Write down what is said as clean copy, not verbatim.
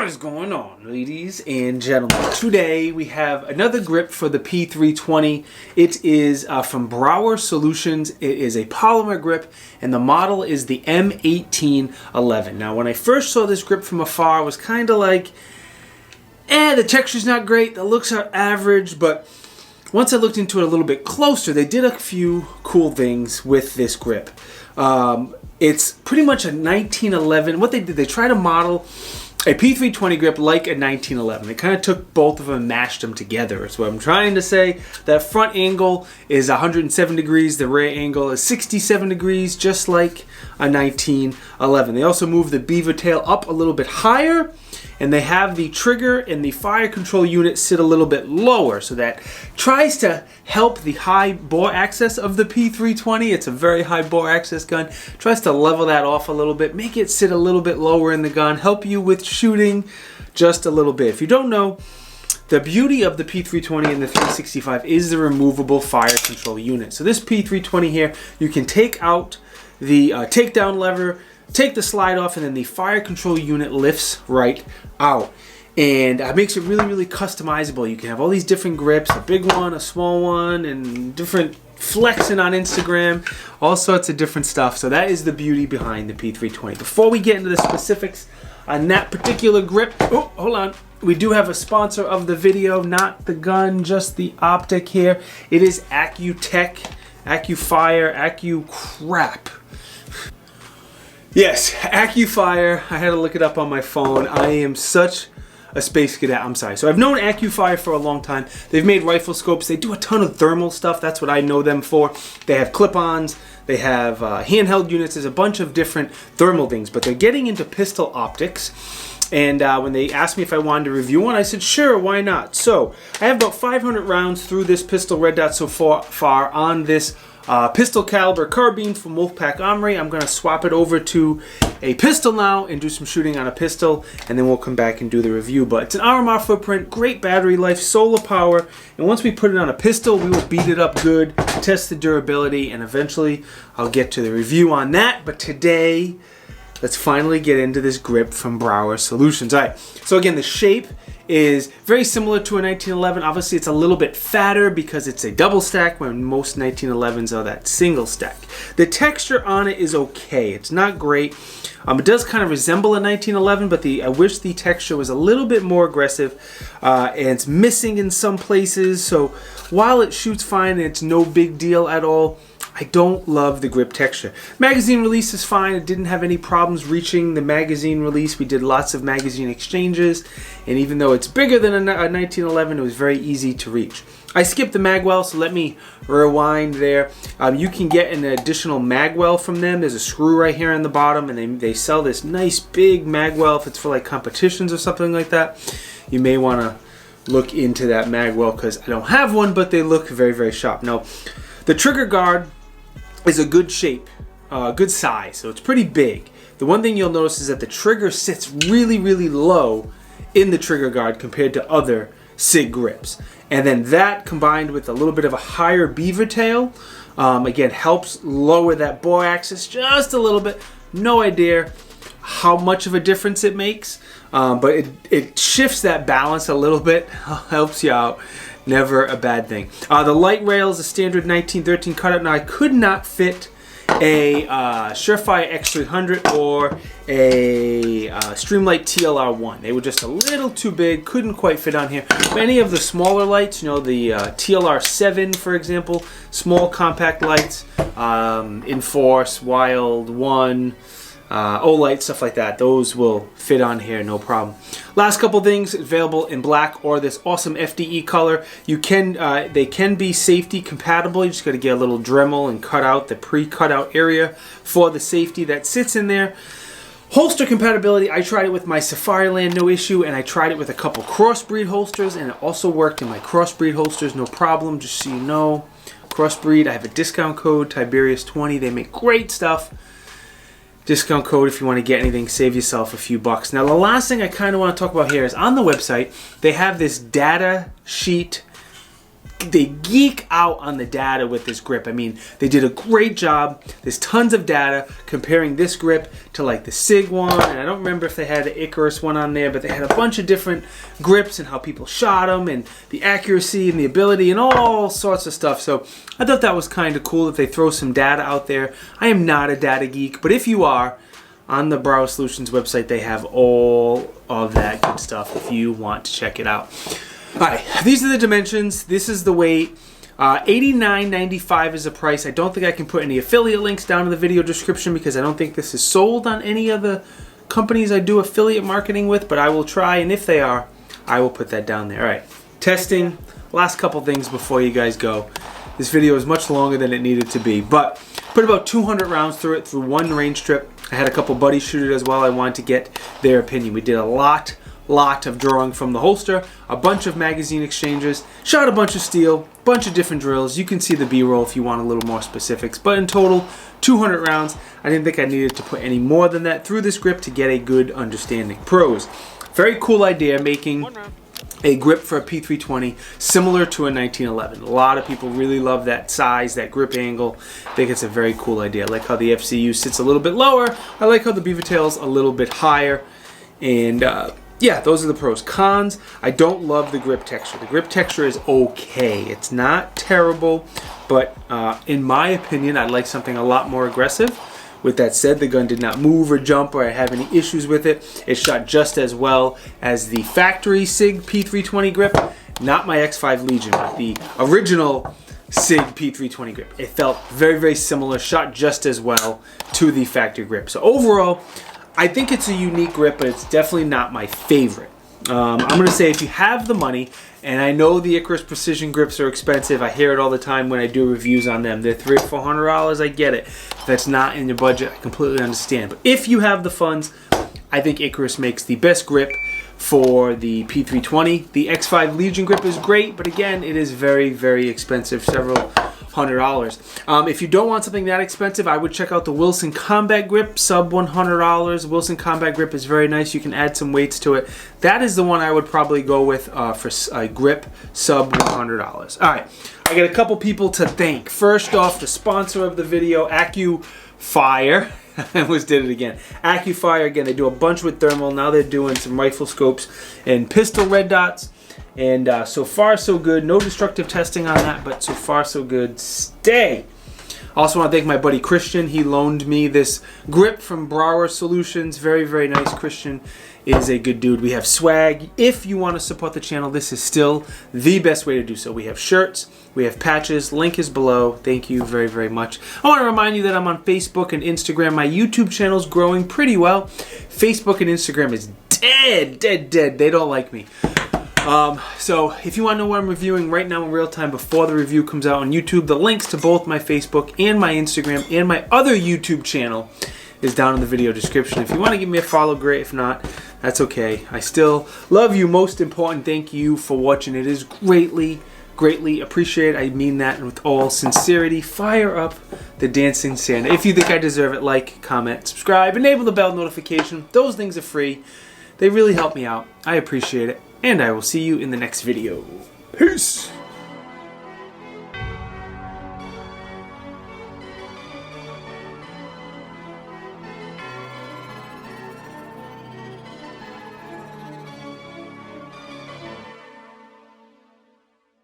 What is going on, ladies and gentlemen? Today we have another grip for the P320. It is from Brouwer Solutions. It is a polymer grip and the model is the M1811. Now when I first saw this grip from afar, I was kind of like, the texture's not great, the looks are average, but once I looked into it a little bit closer, they did a few cool things with this grip. It's pretty much a 1911. What they did, they tried to model a P320 grip like a 1911. They kind of took both of them and mashed them together. So I'm trying to say that front angle is 107 degrees, the rear angle is 67 degrees, just like a 1911. They also moved the beaver tail up a little bit higher, and they have the trigger and the fire control unit sit a little bit lower, so that tries to help the high bore access of the P320. It's a very high bore access gun. Tries to level that off a little bit, make it sit a little bit lower in the gun, help you with shooting just a little bit. If you don't know, the beauty of the P320 and the 365 is the removable fire control unit. So this P320 here, you can take out the takedown lever, take the slide off, and then the fire control unit lifts right out. And it makes it really, really customizable. You can have all these different grips, a big one, a small one, and different flexing on Instagram, all sorts of different stuff. So that is the beauty behind the P320. Before we get into the specifics on that particular grip, oh, hold on. We do have a sponsor of the video, not the gun, just the optic here. It is AccuTech, AccuFire, AccuCrap. Yes, AccuFire. I had to look it up on my phone. I am such a space cadet. I'm sorry. So I've known AccuFire for a long time. They've made rifle scopes. They do a ton of thermal stuff. That's what I know them for. They have clip-ons. They have handheld units. There's a bunch of different thermal things. But they're getting into pistol optics. And when they asked me if I wanted to review one, I said, sure, why not? So I have about 500 rounds through this pistol red dot so far on this pistol caliber carbine from Wolfpack Armory. I'm going to swap it over to a pistol now and do some shooting on a pistol, and then we'll come back and do the review. But it's an RMR footprint, great battery life, solar power, and once we put it on a pistol, we will beat it up good, test the durability, and eventually I'll get to the review on that. But today, let's finally get into this grip from Brouwer Solutions. All right, so again, the shape is very similar to a 1911. Obviously, it's a little bit fatter because it's a double stack when most 1911s are that single stack. The texture on it is okay. It's not great. It does kind of resemble a 1911, but I wish the texture was a little bit more aggressive, and it's missing in some places. So while it shoots fine and it's no big deal at all, I don't love the grip texture. Magazine release is fine. It didn't have any problems reaching the magazine release. We did lots of magazine exchanges, and even though it's bigger than a 1911, it was very easy to reach. I skipped the magwell, so let me rewind there. You can get an additional magwell from them. There's a screw right here on the bottom, and they sell this nice big magwell if it's for like competitions or something like that. You may want to look into that magwell because I don't have one, but they look very, very sharp. Now, the trigger guard is a good shape, good size, so it's pretty big. The one thing you'll notice is that the trigger sits really, really low in the trigger guard compared to other SIG grips. And then that combined with a little bit of a higher beaver tail, again, helps lower that bore axis just a little bit. No idea how much of a difference it makes, but it shifts that balance a little bit, helps you out. Never a bad thing. The light rail is a standard 1913 cutout. Now I could not fit a Surefire X300 or a Streamlight TLR1. They were just a little too big, couldn't quite fit on here. But any of the smaller lights, you know, the TLR7 for example, small compact lights, Enforce, Wild, One, Olight, stuff like that, those will fit on here, no problem. Last couple things, available in black or this awesome FDE color. You can, they can be safety compatible. You just got to get a little Dremel and cut out the pre-cut out area for the safety that sits in there. Holster compatibility, I tried it with my Safariland, no issue, and I tried it with a couple crossbreed holsters, and it also worked in my crossbreed holsters, no problem, just so you know. Crossbreed, I have a discount code, Tiberious 20, they make great stuff. Discount code if you want to get anything, save yourself a few bucks. Now the last thing I kind of want to talk about here is on the website they have this data sheet geek out on the data with this grip. I mean, they did a great job. There's tons of data comparing this grip to like the Sig one, and I don't remember if they had the Icarus one on there, but they had a bunch of different grips and how people shot them and the accuracy and the ability and all sorts of stuff. So I thought that was kind of cool that they throw some data out there. I am not a data geek, but if you are, on the Brouwer Solutions website, they have all of that good stuff if you want to check it out. All right, these are the dimensions. This is the weight. $89.95 is the price. I don't think I can put any affiliate links down in the video description because I don't think this is sold on any of the companies I do affiliate marketing with, but I will try, and if they are, I will put that down there. All right, testing. Last couple things before you guys go. This video is much longer than it needed to be, but put about 200 rounds through it through one range trip. I had a couple buddies shoot it as well. I wanted to get their opinion. We did a lot of drawing from the holster, a bunch of magazine exchanges, shot a bunch of steel, bunch of different drills. You can see the B-roll if you want a little more specifics, but in total 200 rounds. I didn't think I needed to put any more than that through this grip to get a good understanding. Pros: very cool idea making a grip for a P320 similar to a 1911. A lot of people really love that size, that grip angle. I think it's a very cool idea. I like how the FCU sits a little bit lower. I like how the beaver tail's a little bit higher. And yeah, those are the pros. Cons: I don't love the grip texture. The grip texture is okay. It's not terrible, but in my opinion, I'd like something a lot more aggressive. With that said, the gun did not move or jump or have any issues with it. It shot just as well as the factory Sig P320 grip, not my X5 Legion, but the original Sig P320 grip. It felt very, very similar, shot just as well to the factory grip. So overall, I think it's a unique grip, but it's definitely not my favorite. I'm going to say if you have the money, and I know the Icarus Precision grips are expensive. I hear it all the time when I do reviews on them. They're $300 or $400. I get it. If that's not in your budget, I completely understand. But if you have the funds, I think Icarus makes the best grip for the P320. The X5 Legion grip is great, but again, it is very, very expensive. Several $100. If you don't want something that expensive, I would check out the Wilson Combat Grip, sub $100. Wilson Combat Grip is very nice. You can add some weights to it. That is the one I would probably go with for a grip, sub $100. All right, I got a couple people to thank. First off, the sponsor of the video, AccuFire. I almost did it again. AccuFire, again, they do a bunch with thermal. Now they're doing some rifle scopes and pistol red dots. And so far, so good. No destructive testing on that, but so far, so good. Stay. Also want to thank my buddy Christian. He loaned me this grip from Brouwer Solutions. Very, very nice. Christian is a good dude. We have swag. If you want to support the channel, this is still the best way to do so. We have shirts. We have patches. Link is below. Thank you very, very much. I want to remind you that I'm on Facebook and Instagram. My YouTube channel is growing pretty well. Facebook and Instagram is dead. They don't like me. So if you want to know what I'm reviewing right now in real time before the review comes out on YouTube, the links to both my Facebook and my Instagram and my other YouTube channel is down in the video description. If you want to give me a follow, great. If not, that's okay. I still love you. Most important, thank you for watching. It is greatly appreciated. I mean that with all sincerity. Fire up the dancing Santa. If you think I deserve it, like, comment, subscribe, enable the bell notification. Those things are free. They really help me out. I appreciate it. And I will see you in the next video. Peace!